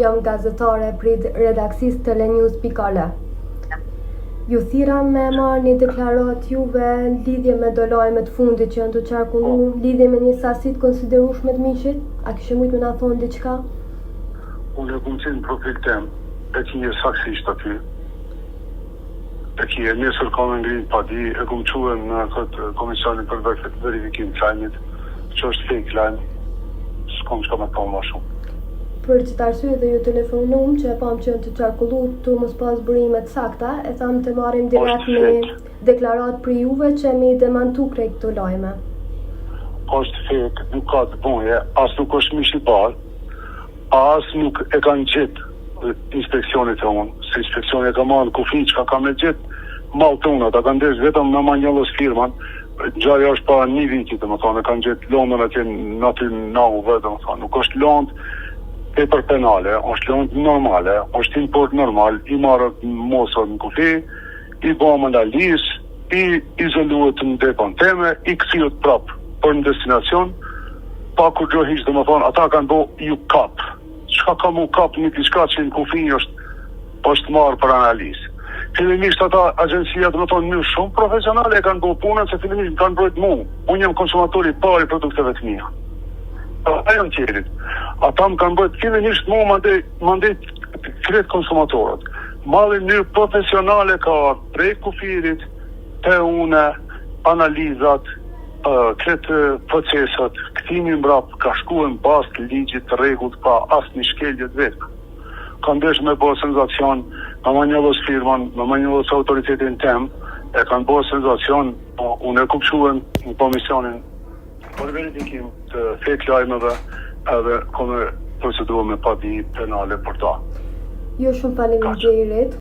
jam gazetare prit redaksisë Telenews.al. Ju thira me marrë një deklarat juve në lidhje me do lajmet fundit që janë të qarkullu, në lidhje me një sasi të konsiderueshme të miqit? A kishe mujt me na thonë diçka? Unë e kumë qenë në profil tem, e ki një saksisht aty, e ki e njësër ka me ngrinë pa di, e kumë quën në këtë komisionin për verifikim të lajmit, që është fake lajm, s'kom qka me thonë ma shumë. Për që të arsye dhe ju telefonum që e pam që në të qarkullu të mos pas bërimet sakta, e tham të marim direkt me deklarat për juve që mi demantu krej këto lajme. Është fake, nuk ka të boje, as nuk është mish i parë, as nuk e kanë gjithë inspeksionit e unë, se inspeksionit e ka marrë në kufi që ka me gjithë malë të unë, ata kanë desh vetëm me manjëllës firman, gjarja është para një vitit, e kanë gjithë londën atje në aty në vetë, nuk është londë për penale, është lëndë normale, është import normal, i marrët mosët në kufi, i bëmë analizë, i izoluët në depon teme, i këthijët prapë për në destinacion, pa kur gjohish dhe më thonë, ata kanë bo ju kapë. Qka ka mu kapë një tishka që në kufi është marrë për analizë. Fillimisht ata agjensia dhe më thonë një shumë profesionale e kanë bo punën, se fillimisht më kanë brojt mu. Unë jam konsumatori pari produkteve të mija. Ajo në tjerit. Ata më kanë bëjt fillimisht mu mandej kretë konsumatorët. Malin një profesionale ka prej kufirit, te une, analizat, kretë procesat, këtimi mbrap, ka shkuën bas të ligjit të regullt, pa asë një shkeljet vetë. Ka ndesh me bërë senzacion, me manjëllës firman, me manjëllës autoritetin tem, e kanë bërë senzacion, unë e kupshuën në komisionin për verifikim të fake lajmeve edhe kome procedurë me padi penale për ta. Jo shumë faleminderit.